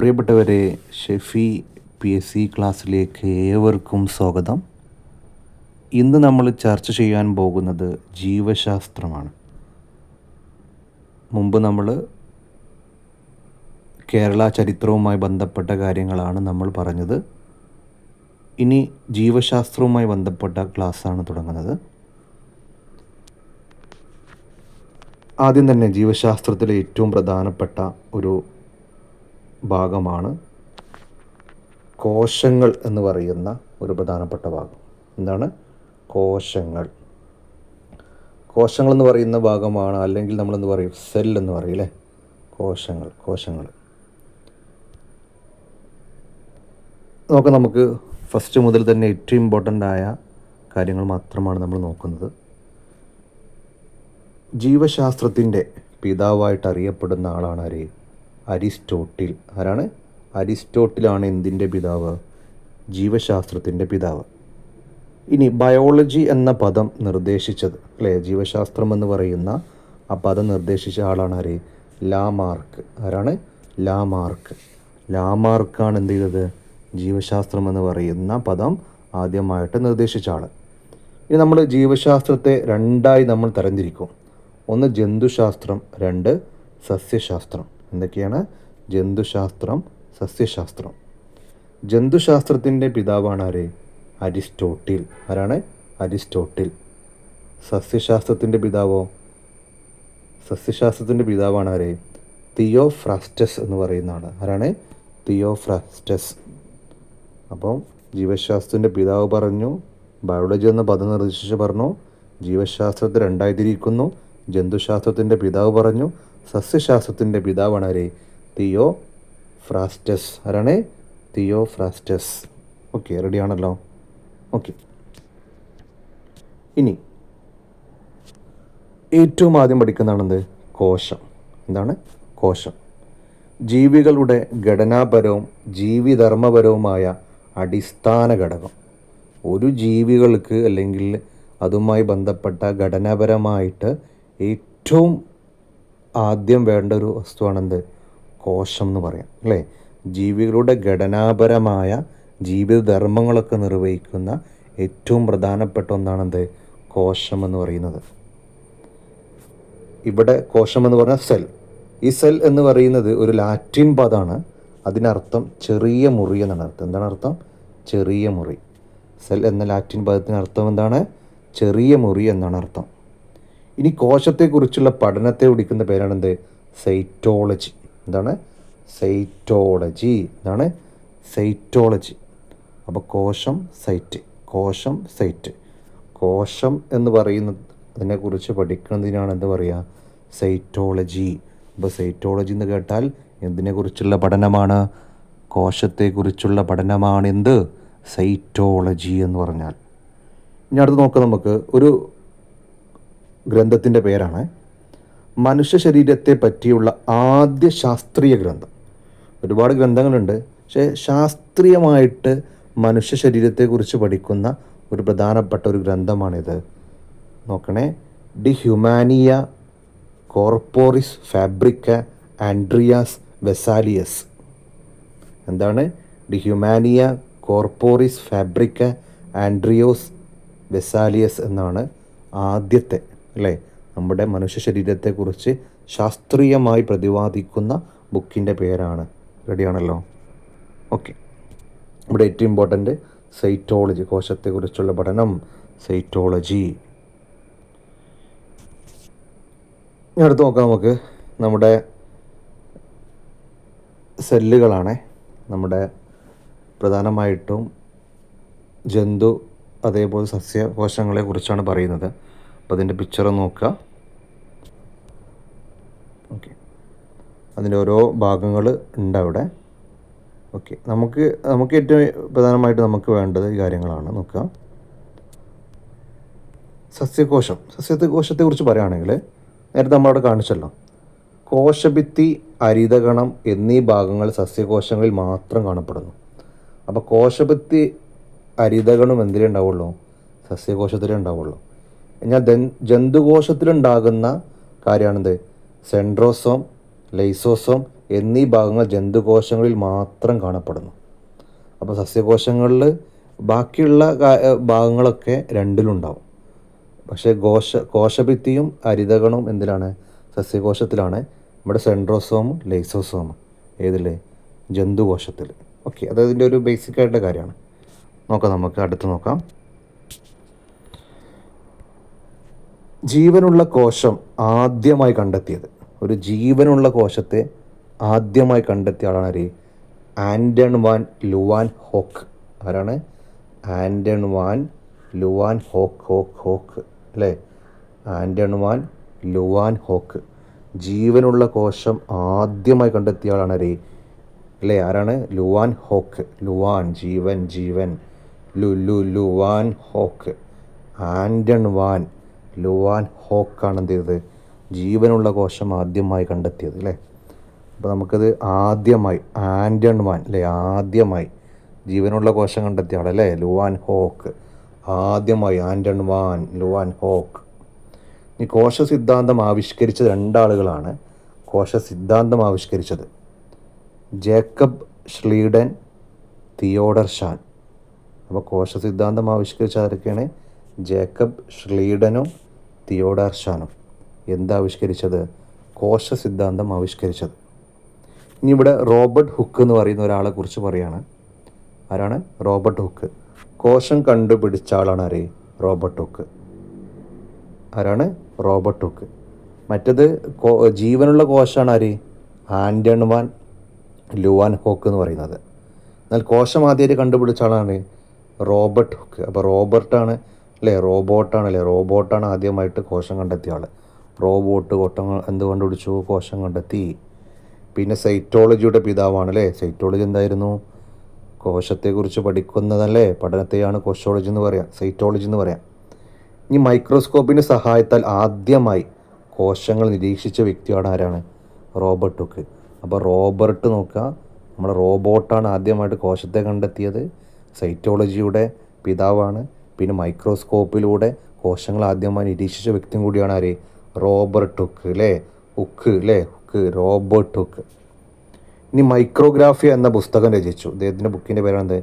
പ്രിയപ്പെട്ടവരെ, ഷെഫി PSC ക്ലാസ്സിലേക്ക് ഏവർക്കും സ്വാഗതം. ഇന്ന് നമ്മൾ ചർച്ച ചെയ്യാൻ പോകുന്നത് ജീവശാസ്ത്രമാണ്. മുമ്പ് നമ്മൾ കേരള ചരിത്രവുമായി ബന്ധപ്പെട്ട കാര്യങ്ങളാണ് നമ്മൾ പറഞ്ഞത്. ഇനി ജീവശാസ്ത്രവുമായി ബന്ധപ്പെട്ട ക്ലാസ്സാണ് തുടങ്ങുന്നത്. ആദ്യം തന്നെ ജീവശാസ്ത്രത്തിലെ ഏറ്റവും പ്രധാനപ്പെട്ട ഒരു ഭാഗമാണ് കോശങ്ങൾ എന്ന് പറയുന്ന ഒരു പ്രധാനപ്പെട്ട ഭാഗം. എന്താണ് കോശങ്ങൾ? കോശങ്ങൾ എന്ന് പറയുന്ന ഭാഗമാണ്, അല്ലെങ്കിൽ നമ്മളെന്ന് പറയും സെൽ എന്ന് പറയും അല്ലേ. കോശങ്ങൾ നമുക്ക് ഫസ്റ്റ് മുതൽ തന്നെ ഏറ്റവും ഇമ്പോർട്ടൻ്റ് ആയ കാര്യങ്ങൾ മാത്രമാണ് നമ്മൾ നോക്കുന്നത്. ജീവശാസ്ത്രത്തിൻ്റെ പിതാവായിട്ട് അറിയപ്പെടുന്ന ആളാണ് ആര്? അരിസ്റ്റോട്ടിൽ. ആരാണ്? അരിസ്റ്റോട്ടിലാണ് എന്തിൻ്റെ പിതാവ്? ജീവശാസ്ത്രത്തിൻ്റെ പിതാവ്. ഇനി ബയോളജി എന്ന പദം നിർദ്ദേശിച്ചത് അല്ലേ, ജീവശാസ്ത്രം എന്ന് പറയുന്ന ആ പദം നിർദ്ദേശിച്ച ആളാണ് ആര്? ലാമാർക്ക്. ആരാണ്? ലാമാർക്കാണ് എന്ത് ചെയ്തത്? ജീവശാസ്ത്രം എന്ന് പറയുന്ന പദം ആദ്യമായിട്ട് നിർദ്ദേശിച്ച ആൾ. ഇനി നമ്മൾ ജീവശാസ്ത്രത്തെ രണ്ടായി നമ്മൾ തരംതിരിക്കും. ഒന്ന് ജന്തുശാസ്ത്രം, രണ്ട് സസ്യശാസ്ത്രം. എന്തൊക്കെയാണ്? ജന്തുശാസ്ത്രം, സസ്യശാസ്ത്രം. ജന്തുശാസ്ത്രത്തിൻ്റെ പിതാവാണ് ആര്? അരിസ്റ്റോട്ടിൽ. ആരാണ്? അരിസ്റ്റോട്ടിൽ. സസ്യശാസ്ത്രത്തിൻ്റെ പിതാവോ? സസ്യശാസ്ത്രത്തിൻ്റെ പിതാവാണ് ആര്? തിയോഫ്രാസ്റ്റസ് എന്ന് പറയുന്ന ആൾ. ആരാണ്? തിയോഫ്രാസ്റ്റസ്. അപ്പം ജീവശാസ്ത്രത്തിൻ്റെ പിതാവ് പറഞ്ഞു, ബയോളജി എന്ന പദം നിർദ്ദേശിച്ച് പറഞ്ഞു, ജീവശാസ്ത്രത്തെ രണ്ടായി തിരിക്കുന്നു. ജന്തുശാസ്ത്രത്തിൻ്റെ പിതാവ് പറഞ്ഞു, സസ്യശാസ്ത്രത്തിൻ്റെ പിതാവാണ് ആര്? തിയോഫ്രാസ്റ്റസ്. ആരാണ്? തിയോഫ്രാസ്റ്റസ്. ഓക്കെ, റെഡിയാണല്ലോ. ഓക്കെ, ഇനി ഏറ്റവും ആദ്യം പഠിക്കുന്നതാണെന്ത്? കോശം. എന്താണ് കോശം? ജീവികളുടെ ഘടനാപരവും ജീവിധർമ്മപരവുമായ അടിസ്ഥാന ഘടകം. ഒരു ജീവികൾക്ക് അല്ലെങ്കിൽ അതുമായി ബന്ധപ്പെട്ട ഘടനാപരമായിട്ട് ഏറ്റവും ആദ്യം വേണ്ട ഒരു വസ്തുവാണെന്ത്? കോശം എന്ന് പറയാം അല്ലേ. ജീവികളുടെ ഘടനാപരമായ ജീവിതധർമ്മങ്ങളൊക്കെ നിർവഹിക്കുന്ന ഏറ്റവും പ്രധാനപ്പെട്ട ഒന്നാണെന്ത്? കോശം എന്ന് പറയുന്നത്. ഇവിടെ കോശം എന്ന് പറഞ്ഞാൽ സെൽ. ഈ സെൽ എന്ന് പറയുന്നത് ഒരു ലാറ്റിൻ പദമാണ്. അതിനർത്ഥം ചെറിയ മുറി എന്നാണ് അർത്ഥം. എന്താണ് അർത്ഥം? ചെറിയ മുറി. സെൽ എന്ന ലാറ്റിൻ പദത്തിന് അർത്ഥം എന്താണ്? ചെറിയ മുറി എന്നാണ് അർത്ഥം. ഇനി കോശത്തെക്കുറിച്ചുള്ള പഠനത്തെ വിളിക്കുന്ന പേരാണെന്ത്? സൈറ്റോളജി. എന്താണ്? സൈറ്റോളജി. എന്താണ്? സൈറ്റോളജി. അപ്പോൾ കോശം, സൈറ്റ്. കോശം എന്ന് പറയുന്നതിനെക്കുറിച്ച് പഠിക്കുന്നതിനാണ് എന്ത് പറയുക? സൈറ്റോളജി. അപ്പോൾ സൈറ്റോളജി എന്ന് കേട്ടാൽ എന്തിനെക്കുറിച്ചുള്ള പഠനമാണ്? കോശത്തെക്കുറിച്ചുള്ള പഠനമാണ് എന്ത്? സൈറ്റോളജി എന്ന് പറഞ്ഞാൽ. ഇനി അടുത്ത് നോക്കാം. നമുക്ക് ഒരു ഗ്രന്ഥത്തിൻ്റെ പേരാണ് മനുഷ്യ ശരീരത്തെ പറ്റിയുള്ള ആദ്യ ശാസ്ത്രീയ ഗ്രന്ഥം. ഒരുപാട് ഗ്രന്ഥങ്ങളുണ്ട്, പക്ഷേ ശാസ്ത്രീയമായിട്ട് മനുഷ്യ ശരീരത്തെക്കുറിച്ച് പഠിക്കുന്ന ഒരു പ്രധാനപ്പെട്ട ഒരു ഗ്രന്ഥമാണിത്. നോക്കണേ, ഡി ഹ്യൂമാനിയ കോർപ്പോറിസ് ഫാബ്രിക്ക ആൻഡ്രിയാസ് വെസാലിയസ്. എന്താണ്? ഡി ഹ്യൂമാനിയ കോർപ്പോറിസ് ഫാബ്രിക്ക ആൻഡ്രിയോസ് വെസാലിയസ് എന്നാണ് ആദ്യത്തെ അല്ലേ നമ്മുടെ മനുഷ്യ ശരീരത്തെക്കുറിച്ച് ശാസ്ത്രീയമായി പ്രതിപാദിക്കുന്ന ബുക്കിൻ്റെ പേരാണ്. റെഡിയാണല്ലോ. ഓക്കെ, ഇവിടെ ഏറ്റവും ഇമ്പോർട്ടൻ്റ് സൈറ്റോളജി, കോശത്തെക്കുറിച്ചുള്ള പഠനം, സൈറ്റോളജി. ഇനി അടുത്ത് നോക്കാം. നമുക്ക് നമ്മുടെ സെല്ലുകളാണ് നമ്മുടെ പ്രധാനമായിട്ടും ജന്തു അതേപോലെ സസ്യകോശങ്ങളെ കുറിച്ചാണ് പറയുന്നത്. അപ്പോൾ അതിൻ്റെ പിക്ചർ നോക്കുക. ഓക്കെ, അതിൻ്റെ ഓരോ ഭാഗങ്ങൾ ഉണ്ട് അവിടെ. ഓക്കെ, നമുക്ക് ഏറ്റവും പ്രധാനമായിട്ട് നമുക്ക് വേണ്ടത് ഈ കാര്യങ്ങളാണ്. നോക്കുക, സസ്യകോശത്തെക്കുറിച്ച് പറയുകയാണെങ്കിൽ നേരത്തെ നമ്മളവിടെ കാണിച്ചല്ലോ, കോശഭിത്തി, അരിതകണം എന്നീ ഭാഗങ്ങൾ സസ്യകോശങ്ങളിൽ മാത്രം കാണപ്പെടുന്നു. അപ്പോൾ കോശഭിത്തി, അരിതകണം എന്തിലേ ഉണ്ടാവുള്ളൂ? സസ്യകോശത്തിലേ ഉണ്ടാവുള്ളൂ. എന്നാൽ ജന്തുകോശത്തിലുണ്ടാകുന്ന കാര്യമാണെന്ത്? സെൻട്രോസോം, ലൈസോസോം, എന്നീ ഭാഗങ്ങൾ ജന്തുകോശങ്ങളിൽ മാത്രം കാണപ്പെടുന്നു. അപ്പോൾ സസ്യകോശങ്ങളിൽ ബാക്കിയുള്ള ഭാഗങ്ങളൊക്കെ രണ്ടിലുണ്ടാവും. പക്ഷേ കോശഭിത്തിയും ഹരിതകണവും എന്തിലാണ്? സസ്യകോശത്തിലാണ്. നമ്മുടെ സെൻട്രോസോമും ലൈസോസോമും ഏതില്ലേ? ജന്തുകോശത്തിൽ. ഓക്കെ, അതതിൻ്റെ ഒരു ബേസിക് ആയിട്ടുള്ള കാര്യമാണ്. നമുക്ക് അടുത്ത് നോക്കാം. ജീവനുള്ള കോശം ആദ്യമായി കണ്ടെത്തിയത്, ഒരു ജീവനുള്ള കോശത്തെ ആദ്യമായി കണ്ടെത്തിയ ആളാണ് ആര്? Anton van Leeuwenhoek. ആരാണ്? ആൻറ്റൺ വാൻ ലുവാൻ ഹോക്ക് അല്ലേ? ആൻറ്റൺ വാൻ ലുവാൻ ഹോക്ക് ജീവനുള്ള കോശം ആദ്യമായി കണ്ടെത്തിയ ആളാണ് ആര്? അല്ലേ, ആരാണ്? Leeuwenhoek. ലുവാൻ ജീവൻ ലുവാൻ ഹോക്ക്. ആൻറ്റൺ വാൻ ലുവാൻ ഹോക്കാണ് എന്ത് ചെയ്തത്? ജീവനുള്ള കോശം ആദ്യമായി കണ്ടെത്തിയത് അല്ലേ. അപ്പോൾ നമുക്കത് ആദ്യമായി ആൻറ്റൺ വാൻ അല്ലേ, ആദ്യമായി ജീവനുള്ള കോശം കണ്ടെത്തിയ ആളല്ലേ ലുവാൻ ഹോക്ക്. ആദ്യമായി ആൻറ്റൺ വാൻ ലുവാൻ ഹോക്ക്. ഈ കോശ സിദ്ധാന്തം ആവിഷ്കരിച്ചത് രണ്ടാളുകളാണ്. കോശ സിദ്ധാന്തം ആവിഷ്കരിച്ചത് ജേക്കബ് ഷ്ലീഡൻ, തിയോഡർ ഷാൻ. അപ്പോൾ കോശ സിദ്ധാന്തം ആവിഷ്കരിച്ച ആരൊക്കെയാണ്? ജേക്കബ് ഷ്ലീഡനും തിയോഡർ ഷാനും. എന്താവിഷ്കരിച്ചത്? കോശ സിദ്ധാന്തം ആവിഷ്കരിച്ചത്. ഇനി ഇവിടെ റോബർട്ട് ഹുക്ക് എന്ന് പറയുന്ന ഒരാളെ കുറിച്ച് പറയുകയാണ്. ആരാണ്? Robert Hooke. കോശം കണ്ടുപിടിച്ച ആളാണ് ആര്? Robert Hooke. ആരാണ്? Robert Hooke. മറ്റത് ജീവനുള്ള കോശമാണ് ആര്? ആൻറ്റൺ വാൻ ലുവാൻ ഹോക്ക് എന്ന് പറയുന്നത്. എന്നാൽ കോശം ആദ്യമായിട്ട് കണ്ടുപിടിച്ച ആളാണ് റോബർട്ട് ഹുക്ക്. അപ്പോൾ റോബോട്ടാണ് ആദ്യമായിട്ട് കോശം കണ്ടെത്തിയ ആൾ. റോബോട്ട് എന്ത് കണ്ടുപിടിച്ചു? കോശം കണ്ടെത്തി. പിന്നെ സൈറ്റോളജിയുടെ പിതാവാണ് അല്ലേ. സൈറ്റോളജി എന്തായിരുന്നു? കോശത്തെക്കുറിച്ച് പഠിക്കുന്നതല്ലേ, പഠനത്തെയാണ് സൈറ്റോളജി എന്ന് പറയാം. ഇനി മൈക്രോസ്കോപ്പിൻ്റെ സഹായത്താൽ ആദ്യമായി കോശങ്ങൾ നിരീക്ഷിച്ച വ്യക്തിയാണ് ആരാണ്? Robert hook. അപ്പോൾ റോബർട്ട് നോക്കുക, നമ്മുടെ റോബോട്ടാണ് ആദ്യമായിട്ട് കോശത്തെ കണ്ടെത്തിയത്. സൈറ്റോളജിയുടെ പിതാവാണ്. പിന്നെ മൈക്രോസ്കോപ്പിലൂടെ കോശങ്ങൾ ആദ്യമായി നിരീക്ഷിച്ച വ്യക്തിയും കൂടിയാണ് ആര്? റോബർട്ട് ഹുക്ക് അല്ലേ. Robert hook. ഇനി മൈക്രോഗ്രാഫിയ എന്ന പുസ്തകം രചിച്ചു. അദ്ദേഹത്തിൻ്റെ ബുക്കിൻ്റെ പേരാണ്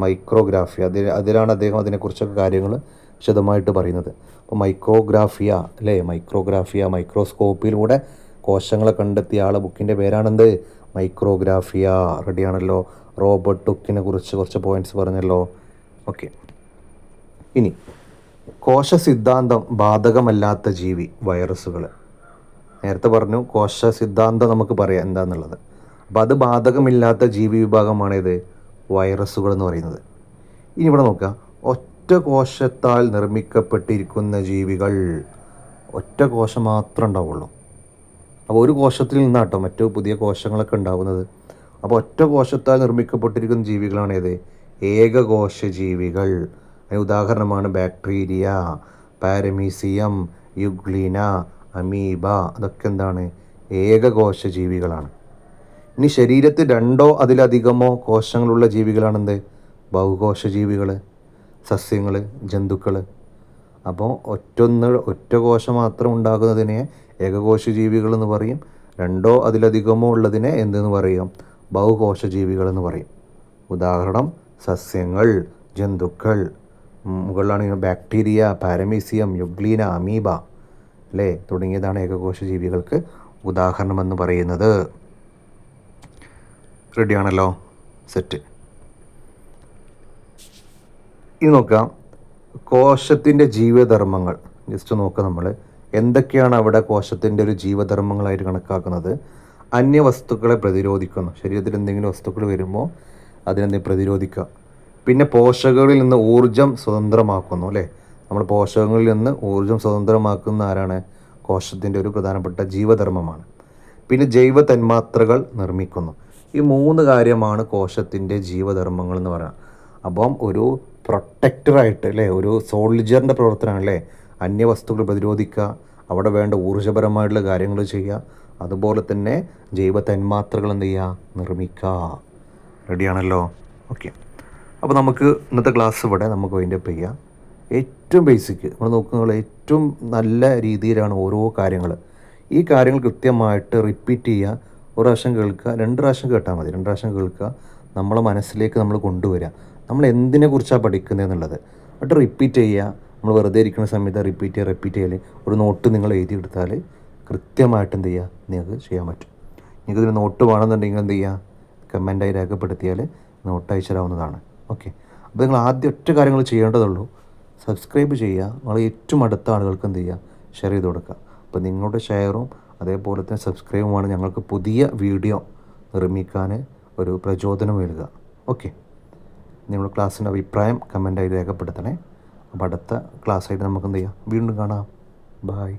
മൈക്രോഗ്രാഫിയ. അതിലാണ് അദ്ദേഹം അതിനെക്കുറിച്ചൊക്കെ കാര്യങ്ങൾ വിശദമായിട്ട് പറയുന്നത്. അപ്പോൾ മൈക്രോസ്കോപ്പിലൂടെ കോശങ്ങളെ കണ്ടെത്തിയ ആളെ ബുക്കിൻ്റെ പേരാണെന്ത്? മൈക്രോഗ്രാഫിയ. റെഡിയാണല്ലോ. റോബർട്ട് ഹുക്കിനെ കുറിച്ച് കുറച്ച് പോയിന്റ്സ് പറഞ്ഞല്ലോ. ഓക്കെ, ഇനി കോശ സിദ്ധാന്തം ബാധകമല്ലാത്ത ജീവി വൈറസുകൾ. നേരത്തെ പറഞ്ഞു കോശ സിദ്ധാന്തം നമുക്ക് പറയാം എന്താണെന്നുള്ളത്. അപ്പോൾ അത് ബാധകമില്ലാത്ത ജീവി വിഭാഗമാണേത്? വൈറസുകൾ എന്ന് പറയുന്നത്. ഇനി ഇവിടെ നോക്കുക, ഒറ്റ കോശത്താൽ നിർമ്മിക്കപ്പെട്ടിരിക്കുന്ന ജീവികൾ. ഒറ്റ കോശം മാത്രമേ ഉണ്ടാവുള്ളൂ. അപ്പോൾ ഒരു കോശത്തിൽ നിന്നാട്ടോ മറ്റു പുതിയ കോശങ്ങളൊക്കെ ഉണ്ടാകുന്നത്. അപ്പോൾ ഒറ്റ കോശത്താൽ നിർമ്മിക്കപ്പെട്ടിരിക്കുന്ന ജീവികളാണ് ഏത്? ഏകകോശ ജീവികൾ. അതിന് ഉദാഹരണമാണ് ബാക്ടീരിയ, പാരമീസിയം, യുഗ്ലീന, അമീബ. അതൊക്കെ എന്താണ്? ഏകകോശ ജീവികളാണ്. ഇനി ശരീരത്തിൽ രണ്ടോ അതിലധികമോ കോശങ്ങളുള്ള ജീവികളാണെന്ത്? ബഹുകോശ ജീവികൾ, സസ്യങ്ങൾ, ജന്തുക്കൾ. അപ്പോൾ ഒറ്റ കോശം മാത്രം ഉണ്ടാകുന്നതിനെ ഏകകോശ ജീവികൾ എന്ന് പറയും. രണ്ടോ അതിലധികമോ ഉള്ളതിനെ എന്തെന്ന് പറയും? ബഹുകോശ ജീവികൾ എന്ന് പറയും. ഉദാഹരണം സസ്യങ്ങൾ, ജന്തുക്കൾ. മുകളിലാണ് ബാക്ടീരിയ, പാരമീസിയം, യുഗ്ലീന, അമീബ അല്ലേ, തുടങ്ങിയതാണ് ഏകകോശ ജീവികൾക്ക് ഉദാഹരണമെന്ന് പറയുന്നത്. റെഡിയാണല്ലോ, സെറ്റ്. ഇനി നോക്കാം കോശത്തിൻ്റെ ജീവധർമ്മങ്ങൾ. ജസ്റ്റ് നോക്കാം നമ്മൾ എന്തൊക്കെയാണ് അവിടെ കോശത്തിൻ്റെ ഒരു ജീവധർമ്മങ്ങളായിട്ട് കണക്കാക്കുന്നത്. അന്യവസ്തുക്കളെ പ്രതിരോധിക്കുന്നു. ശരീരത്തിൽ എന്തെങ്കിലും വസ്തുക്കൾ വരുമ്പോൾ അതിനെ പ്രതിരോധിക്കുക. പിന്നെ പോഷകങ്ങളിൽ നിന്ന് ഊർജം സ്വതന്ത്രമാക്കുന്നു അല്ലേ. നമ്മൾ പോഷകങ്ങളിൽ നിന്ന് ഊർജം സ്വതന്ത്രമാക്കുന്ന ആരാണ്? കോശത്തിൻ്റെ ഒരു പ്രധാനപ്പെട്ട ജീവധർമ്മമാണ്. പിന്നെ ജൈവ തന്മാത്രകൾ നിർമ്മിക്കുന്നു. ഈ 3 കാര്യമാണ് കോശത്തിൻ്റെ ജീവധർമ്മങ്ങൾ എന്ന് പറയുന്നത്. അപ്പം ഒരു പ്രൊട്ടക്ടറായിട്ട് അല്ലേ, ഒരു സോൾജറിൻ്റെ പ്രവർത്തനമാണ് അല്ലേ, അന്യവസ്തുക്കൾ പ്രതിരോധിക്കുക, അവിടെ വേണ്ട ഊർജ്ജപരമായിട്ടുള്ള കാര്യങ്ങൾ ചെയ്യുക, അതുപോലെ തന്നെ ജൈവ തന്മാത്രകൾ എന്ത് ചെയ്യുക? നിർമ്മിക്കുക. റെഡിയാണല്ലോ, ഓക്കെ. അപ്പോൾ നമുക്ക് ഇന്നത്തെ ക്ലാസ് ഇവിടെ നമുക്ക് വൈൻഡപ്പ് ചെയ്യാം. ഏറ്റവും ബേസിക് നമ്മൾ നോക്കുന്നത് ഏറ്റവും നല്ല രീതിയിലാണ് ഓരോ കാര്യങ്ങൾ. ഈ കാര്യങ്ങൾ കൃത്യമായിട്ട് റിപ്പീറ്റ് ചെയ്യുക, ഒരു പ്രാവശ്യം കേൾക്കുക, 2 പ്രാവശ്യം കേട്ടാൽ മതി. 2 പ്രാവശ്യം കേൾക്കുക, നമ്മളെ മനസ്സിലേക്ക് നമ്മൾ കൊണ്ടുവരിക. നമ്മൾ എന്തിനെ കുറിച്ചാണ് പഠിക്കുന്നത് എന്നുള്ളത്. എന്നിട്ട് റിപ്പീറ്റ് ചെയ്യുക. നമ്മൾ വെറുതെ ഇരിക്കുന്ന സമയത്ത് റിപ്പീറ്റ് ചെയ്യൽ. ഒരു നോട്ട് നിങ്ങൾ എഴുതിയെടുത്താൽ കൃത്യമായിട്ട് എന്ത് ചെയ്യുക, നിങ്ങൾക്ക് ചെയ്യാൻ പറ്റും. നിങ്ങൾക്ക് ഇതിന് നോട്ട് വേണമെന്നുണ്ടെങ്കിൽ എന്ത് ചെയ്യുക, കമൻറ്റായി രേഖപ്പെടുത്തിയാൽ നോട്ട് അയച്ചു തരാവുന്നതാണ്. ഓക്കെ. അപ്പോൾ നിങ്ങൾ ആദ്യം ഒറ്റ കാര്യങ്ങൾ ചെയ്യേണ്ടതുള്ളൂ, സബ്സ്ക്രൈബ് ചെയ്യുക. നിങ്ങൾ ഏറ്റവും അടുത്ത ആളുകൾക്ക് എന്ത് ചെയ്യുക, ഷെയർ ചെയ്ത് കൊടുക്കുക. അപ്പോൾ നിങ്ങളുടെ ഷെയറും അതേപോലെ തന്നെ സബ്സ്ക്രൈബുമാണ് ഞങ്ങൾക്ക് പുതിയ വീഡിയോ നിർമ്മിക്കാൻ ഒരു പ്രചോദനം നൽകുക. ഓക്കെ. നിങ്ങളുടെ ക്ലാസ്സിൻ്റെ അഭിപ്രായം കമൻറ്റായി രേഖപ്പെടുത്തണേ. അപ്പോൾ അടുത്ത ക്ലാസ്സായിട്ട് നമുക്ക് എന്ത് ചെയ്യാം, വീണ്ടും കാണാം. ബായ്.